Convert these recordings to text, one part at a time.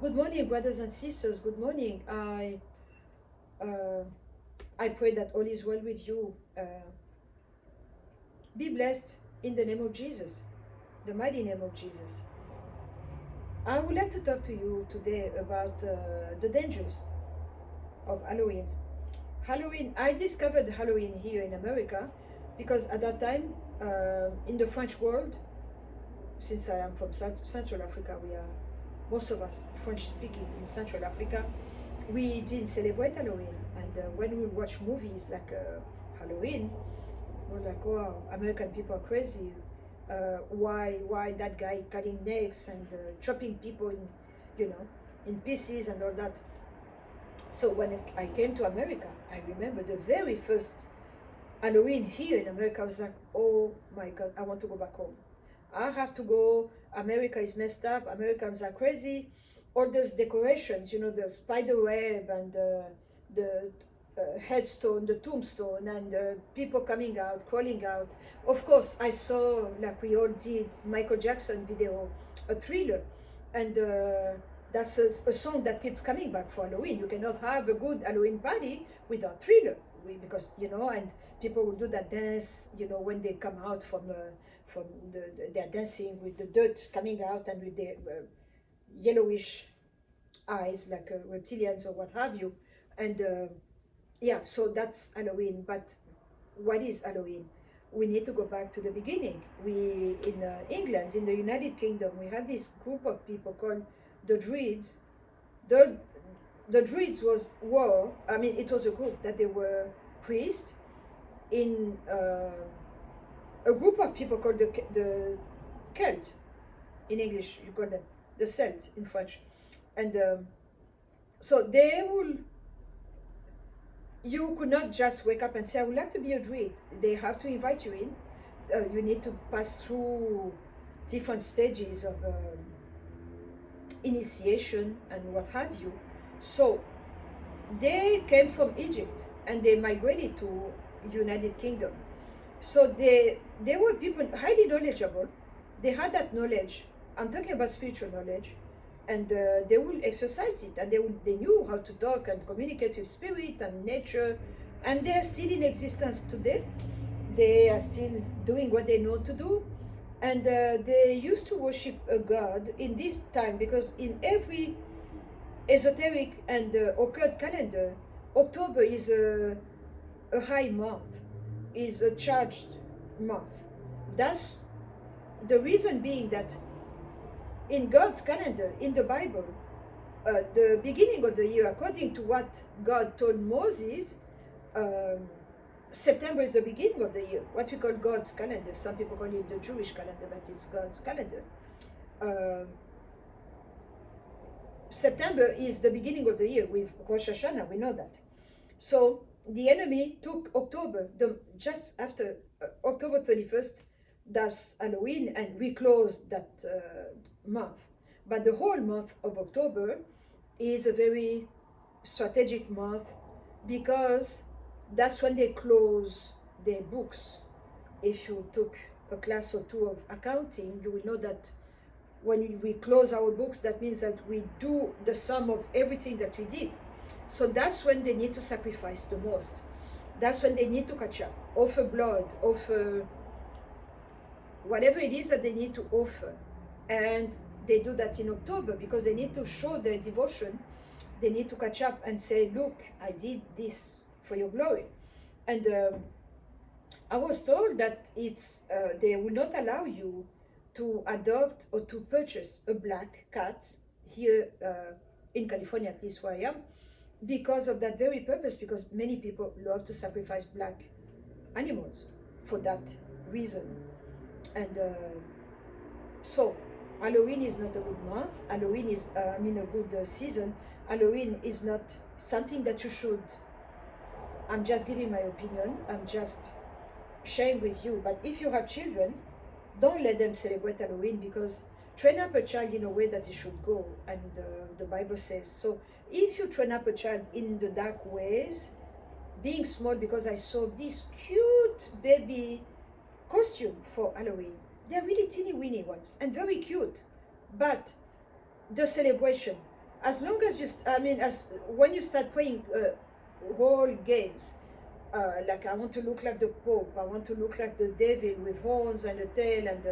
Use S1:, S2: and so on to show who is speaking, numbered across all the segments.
S1: Good morning, brothers and sisters. Good morning. Uh, I pray that all is well with you. Be blessed in the name of Jesus, the mighty name of Jesus. I would like to talk to you today about the dangers of Halloween. Halloween, I discovered Halloween here in America because at that time, in the French world, since I am from Central Africa, we are most of us French speaking in Central Africa. We didn't celebrate Halloween, and when we watch movies like Halloween, we're like, "Oh, American people are crazy. Why that guy cutting necks and chopping people in pieces and all that?" So when I came to America, I remember the very first Halloween here in America. I was like, "Oh my God, I want to go back home. I have to go. America is messed up. Americans are crazy. All those decorations, the spider web and the headstone, the tombstone, and people coming out, crawling out. Of course, I saw, like we all did, Michael Jackson video, a Thriller, and that's a song that keeps coming back for Halloween. You cannot have a good Halloween party without Thriller, because and people will do that dance, when they come out from they're dancing with the dirt coming out and with their yellowish eyes like reptilians or what have you. And yeah, so that's Halloween. But what is Halloween? We need to go back to the beginning. We in England, in the United Kingdom, we had this group of people called the Druids. The Druids it was a group that they were priests in a group of people called the Celt. In English you call them the Celt in French. And so you could not just wake up and say, "I would like to be a Druid." They have to invite you in. You need to pass through different stages of initiation and what have you. So they came from Egypt and they migrated to United Kingdom. So they were people highly knowledgeable. They had that knowledge. I'm talking about spiritual knowledge, and they will exercise it, and they knew how to talk and communicate with spirit and nature, and they are still in existence today. They are still doing what they know to do, and they used to worship a god in this time, because in every esoteric and occult calendar, October is a high month, is a charged month. That's the reason being that in God's calendar, in the Bible, the beginning of the year, according to what God told Moses, um, September is the beginning of the year, what we call God's calendar. Some people call it the Jewish calendar, but it's God's calendar. Um, September is the beginning of the year with Rosh Hashanah, we know that. So the enemy took October, just after October 31st, that's Halloween, and we closed that month. But the whole month of October is a very strategic month, because that's when they close their books. If you took a class or two of accounting, you will know that when we close our books, that means that we do the sum of everything that we did. So that's when they need to sacrifice the most. That's when they need to catch up, offer blood, offer whatever it is that they need to offer. And they do that in October because they need to show their devotion. They need to catch up and say, "Look, I did this for your glory." And I was told that they will not allow you to adopt or to purchase a black cat here in California, at least where I am, because of that very purpose, because many people love to sacrifice black animals for that reason. And so Halloween is not a good month. Halloween is, a good season. Halloween is not something that you should. I'm just giving my opinion. I'm just sharing with you. But if you have children, don't let them celebrate Halloween, because train up a child in a way that he should go, and the Bible says so. If you train up a child in the dark ways, being small, because I saw this cute baby costume for Halloween. They're really teeny weeny ones and very cute, but the celebration, as long as as when you start playing role games, like I want to look like the Pope, I want to look like the devil with horns and a tail and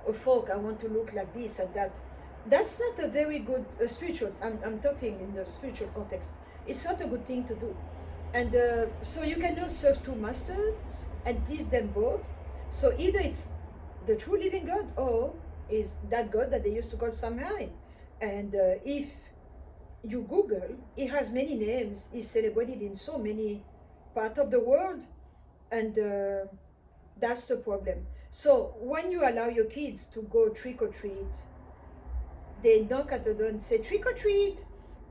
S1: a fork, I want to look like this and that. That's not a very good spiritual. I'm talking in the spiritual context. It's not a good thing to do. And so you cannot serve two masters and please them both. So either it's the true living God or is that God that they used to call Samhain. And if you Google, he has many names. He's celebrated in so many parts of the world, and that's the problem. So when you allow your kids to go trick or treat, they knock at the door and say trick or treat.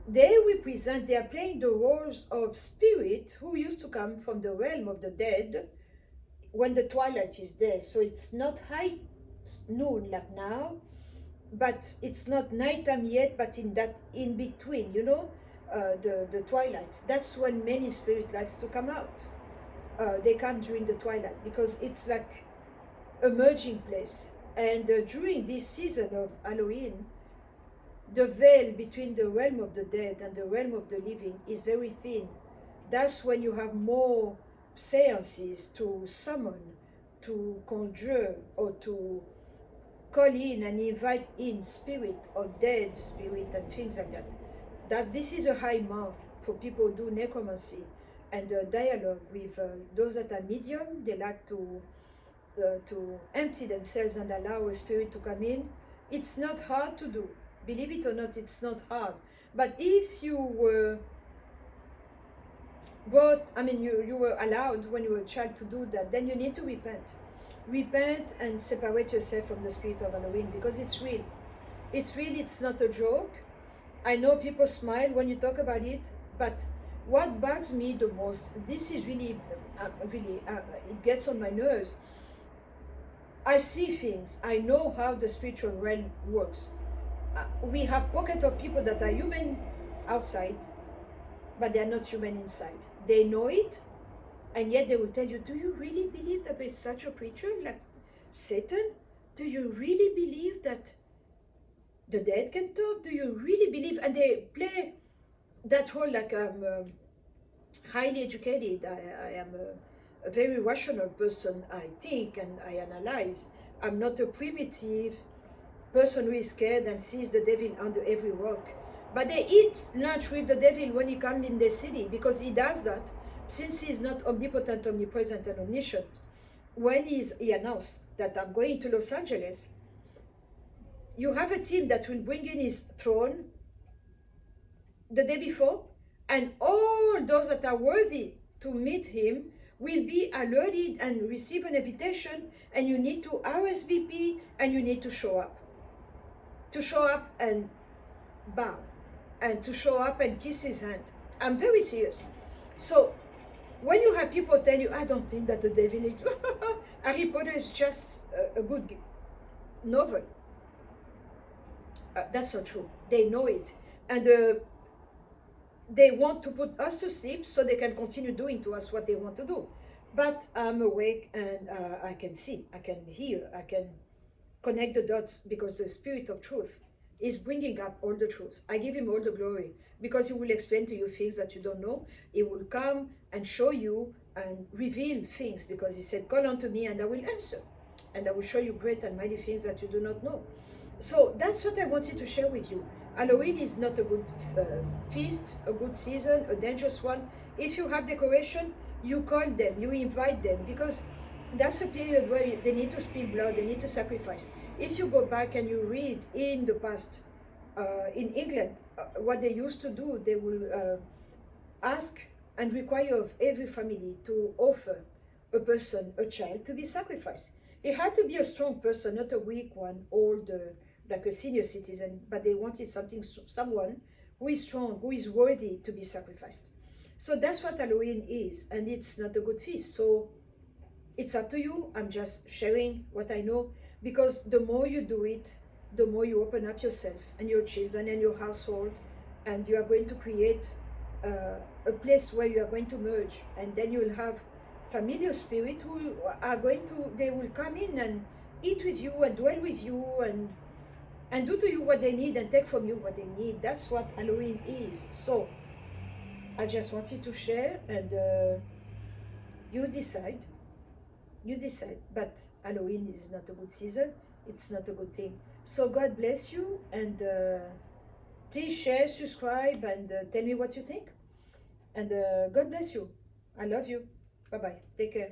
S1: They represent, they are playing the roles of spirit who used to come from the realm of the dead when the twilight is there. So it's not high noon like now, but it's not nighttime yet, but in that in between, the twilight. That's when many spirit likes to come out. They come during the twilight because it's like a merging place. And during this season of Halloween, the veil between the realm of the dead and the realm of the living is very thin. That's when you have more seances to summon, to conjure, or to call in and invite in spirit or dead spirit and things like that. That this is a high month for people who do necromancy and dialogue with those that are medium. They like to empty themselves and allow a spirit to come in. It's not hard to do. Believe it or not, it's not hard. But if you were you were allowed when you were a child to do that, then you need to repent. Repent and separate yourself from the spirit of Halloween because it's real. It's real, it's not a joke. I know people smile when you talk about it, but what bugs me the most, this is really, it gets on my nerves. I see things. I know how the spiritual realm works. We have pockets of people that are human outside, but they are not human inside. They know it, and yet they will tell you, do you really believe that there is such a creature like Satan? Do you really believe that the dead can talk? Do you really believe? And they play that whole like I'm highly educated. I am a very rational person, I think, and I analyze. I'm not a primitive person who is scared and sees the devil under every rock. But they eat lunch with the devil when he comes in the city because he does that. Since he's not omnipotent, omnipresent, and omniscient, when he announced that I'm going to Los Angeles, you have a team that will bring in his throne the day before, and all those that are worthy to meet him will be alerted and receive an invitation, and you need to RSVP and you need to show up. To show up and bow, and to show up and kiss his hand. I'm very serious. So when you have people tell you, I don't think that the devil is Harry Potter is just a good novel. That's not true. They know it. And they want to put us to sleep so they can continue doing to us what they want to do. But I'm awake and I can see, I can hear, I can connect the dots because the Spirit of truth is bringing up all the truth. I give him all the glory because he will explain to you things that you don't know. He will come and show you and reveal things because he said, call unto me and I will answer. And I will show you great and mighty things that you do not know. So that's what I wanted to share with you. Halloween is not a good feast, a good season, a dangerous one. If you have decoration, you call them, you invite them, because that's a period where they need to spill blood, they need to sacrifice. If you go back and you read in the past, in England, what they used to do, they will ask and require of every family to offer a person, a child, to be sacrificed. It had to be a strong person, not a weak one, old, like a senior citizen, but they wanted someone who is strong, who is worthy to be sacrificed. So that's what Halloween is, and it's not a good feast. So it's up to you. I'm just sharing what I know, because the more you do it, the more you open up yourself and your children and your household, and you are going to create a place where you are going to merge, and then you will have familiar spirit who are going to, they will come in and eat with you and dwell with you, and and do to you what they need and take from you what they need. That's what Halloween is. So I just wanted to share, and you decide. You decide. But Halloween is not a good season. It's not a good thing. So God bless you, and please share, subscribe, and tell me what you think. And God bless you. I love you. Bye bye. Take care.